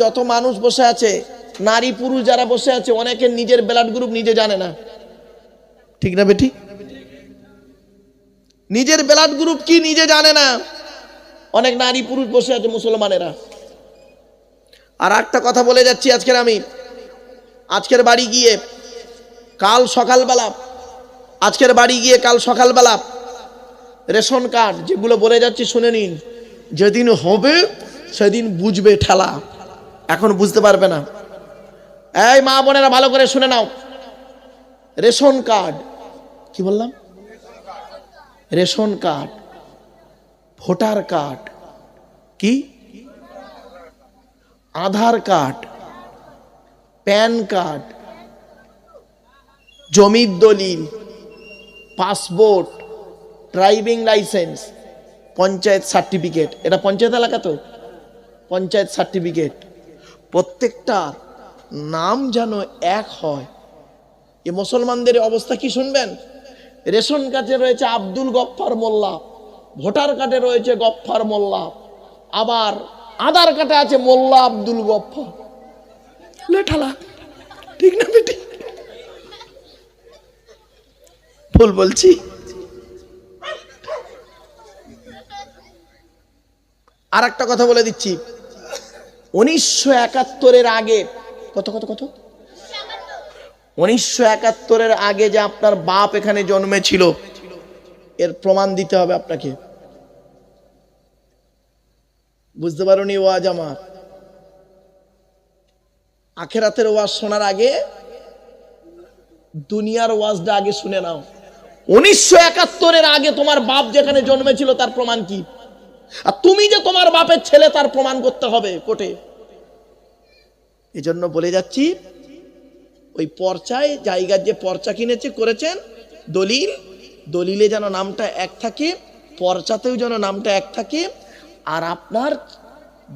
যত মানুষ বসে আছে, নারী পুরুষ যারা বসে আছে, অনেকের নিজের ব্লাড গ্রুপ নিজে জানে না, ঠিক না বেটি? নিজের ব্লাড গ্রুপ কি নিজে জানে না অনেক নারী পুরুষ বসে আছে মুসলমানেরা। আর একটা কথা বলে যাচ্ছি, আজকের বাড়ি গিয়ে কাল সকালবেলা রেশন কার্ড যেগুলো বলে যাচ্ছি শুনে নিন। যেদিন হবে সেদিন বুঝবে ঠেলা, এখন বুঝতে পারবে না। এই মা বোনেরা ভালো করে শুনে নাও, রেশন কার্ড, কি বললাম? রেশন কার্ড, ভোটার কার্ড, কি আধার কার্ড, প্যান কার্ড, জমির দলিল, passport, driving licence, panchayat certificate, এটা পঞ্চায়েত এলাকা তো, পঞ্চায়েত সার্টিফিকেট, প্রত্যেকটা নাম যেন এক হয়। এ মুসলমানদের অবস্থা কি শুনবেন? রেশন কার্ডে রয়েছে আব্দুল গফফার মোল্লা, ভোটার কার্ডে রয়েছে গফফার মোল্লা, আবার আধার কার্ডে আছে মোল্লা আব্দুল গফফার। লেঠালা, ঠিক না বেটি? ভুল বলছি? আর একটা কথা বলে দিচ্ছি, 1971 আগে কত 1971 আগে যে আপনার বাপ এখানে জন্মেছিল, এর প্রমাণ দিতে হবে আপনাকে। বুঝতে পারোনি ওয়াজ আমার? আখেরাতের ওয়াজ শোনার আগে দুনিয়ার ওয়াজটা আগে শুনে নাও। 1971 আগে তোমার বাপ যেখানে জন্মেছিল তার প্রমাণ কি? আর তুমি যে তোমার বাপের ছেলে তার প্রমাণ করতে হবে কোর্টে। এজন্য বলে যাচ্ছি, ওই পর্চায় জায়গার যে পর্চা কিনেছে করেছেন, দলিলে যেন নামটা এক থাকে, পর্চাতেও যেন নামটা এক থাকে, আর আপনার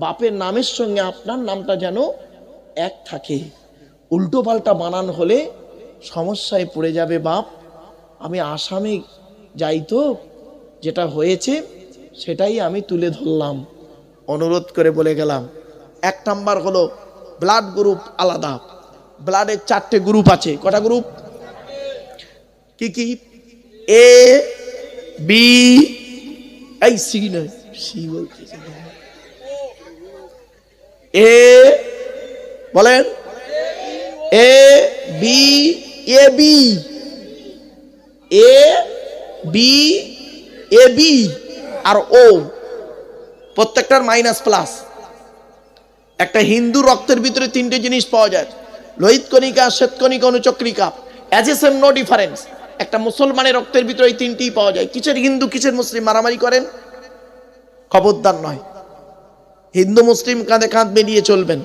বাপের নামের সঙ্গে আপনার নামটা যেন এক থাকে। উল্টো পাল্টা বানান হলে সমস্যায় পড়ে যাবে বাপ। আমি আসামে যাই তো, যেটা হয়েছে সেটাই আমি তুলে ধরলাম, অনুরোধ করে বলে গেলাম। 1 নাম্বার হলো ব্লাড গ্রুপ আলাদা। ব্লাডের 4টে গ্রুপ আছে। কটা গ্রুপ? কি কি? এ বি, এই সি নয়, সি বলতে এ, বলেন A B, A B, A B, A B আর ও, প্রত্যেকটার মাইনাস প্লাস। একটা হিন্দু রক্তের ভিতরে 3টে জিনিস পাওয়া যায়, লোহিত কণিকা, শ্বেতকণিকা, অনুচক্রিকা, as a same no difference. একটা মুসলমানের রক্তের ভিতরে এই 3টিই পাওয়া যায়। কিসের হিন্দু কিসের মুসলিম মারামারি করেন? খবরদার নয়। হিন্দু মুসলিম কাঁধে কাঁধ মিলিয়ে চলবেন।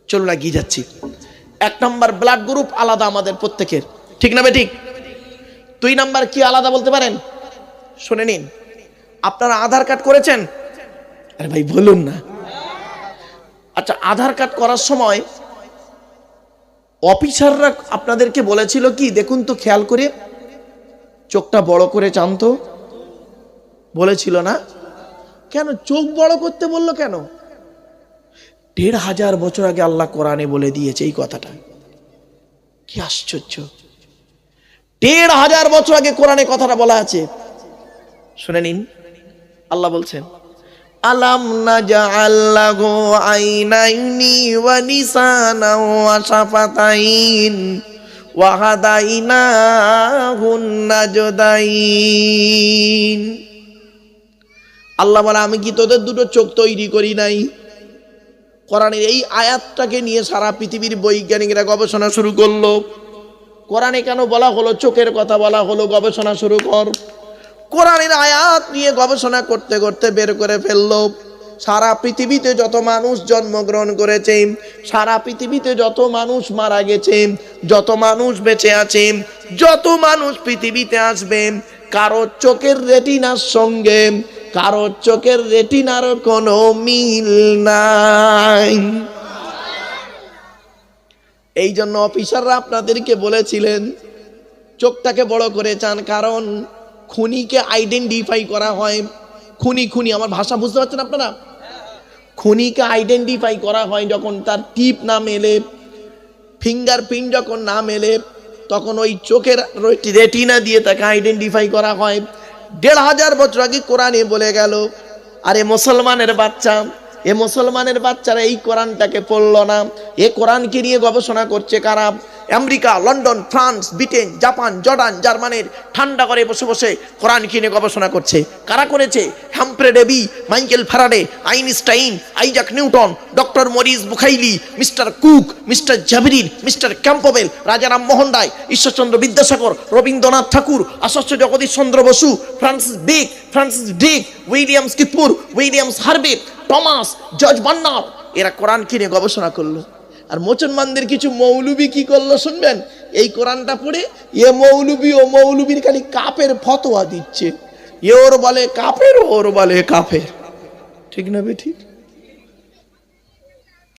চলুন এগিয়ে যাচ্ছি। 1 নাম্বার ব্লাড গ্রুপ আলাদা আমাদের প্রত্যেকের, ঠিক না বেঠিক? 2 নাম্বার কি আলাদা বলতে পারেন? শুনে নিন, আপনারা আধার কার্ড করেছেন? আরে ভাই বলুন না। আচ্ছা, আধার কার্ড করার সময় অফিসাররা আপনাদেরকে বলেছিল কি? দেখুন তো খেয়াল করে, চোখটা বড় করে চান তো, বলেছিল না? কেন চোখ বড় করতে বললো কেন? 1500 বছর আগে আল্লাহ কোরআনে বলে দিয়েছে এই কথাটা। কি আশ্চর্য! 1500 বছর আগে কোরআনে কথাটা বলা আছে। শুনে নিন, আল্লাহ বলছেন, আলাম নাজআল লাহু আইনাইনি ওয়া লিসানান ওয়া শাফাতাইন ওয়া হাদাইনাহুন নাজদাইন। আল্লাহ বলে, আমি কি তোদের দুটো চোখ তৈরি করি নাই? কোরআনের এই আয়াতটাকে নিয়ে সারা পৃথিবীর বৈজ্ঞানিকরা গবেষণা শুরু করলো। কোরআনে কেন বলা হলো চোখের কথা বলা হলো? গবেষণা শুরু কর। কোরআনের আয়াত নিয়ে গবেষণা করতে করতে বের করে ফেললো, সারা পৃথিবীতে যত মানুষ জন্মগ্রহণ করেছে, সারা পৃথিবীতে যত মানুষ মারা গেছে, যত মানুষ বেঁচে আছে, যত মানুষ পৃথিবীতে আসবে, কারো চোখের রেটিনার সঙ্গে কারো চোখের রেটিনার কোনো মিল নাই। এই জন্য অফিসাররা আপনাদেরকে বলেছিলেন চোখটাকে বড় করে চান, কারণ খুনিকে আইডেন্টিফাই করা হয়। খুনি, আমার ভাষা বুঝতে পারছেন আপনারা? খুনিকে আইডেন্টিফাই করা হয় যখন তার টিপ না মেলে, ফিঙ্গারপ্রিন্ট যখন না মেলে, তখন ওই চোখের রেটিনা দিয়ে তাকে আইডেন্টিফাই করা হয়। 1500 বছর আগে কোরআনে বলে গেল। আরে মুসলমানের বাচ্চা, এ মুসলমানের বাচ্চারা এই কোরআনটাকে পড়লো না। এ কোরআনকে নিয়ে গবেষণা করছে কারা? America, London, France, Britain, Japan, Jordan, জার্মানির ঠান্ডা করে বসে বসে কোরআন কিনে গবেষণা করছে। কারা করেছে? Humphry Davy, Michael Faraday, Einstein, Isaac Newton, doctor Maurice Bucaille, mister Cook, mister Jabirin, mister Campbell, Rajaram Mohan Roy, Ishwarchandra Vidyasagar, Rabindranath Tagore, Acharya Jagadish Chandra Bose, Francis Dick, Williams Kipur, Williams Harvey, Thomas, George Bernard, এরা কোরআন কিনে গবেষণা করলো। আর মুসলমানদের কিছু মৌলবি কি করলো শুনবেন? এই কোরআনটা পড়ে এ মৌলবি ও মৌলবির খালি কাপের ফতোয়া দিচ্ছে। এ ওর বলে কাফের, ওর বলে কাফের। ঠিক না বে ঠিক?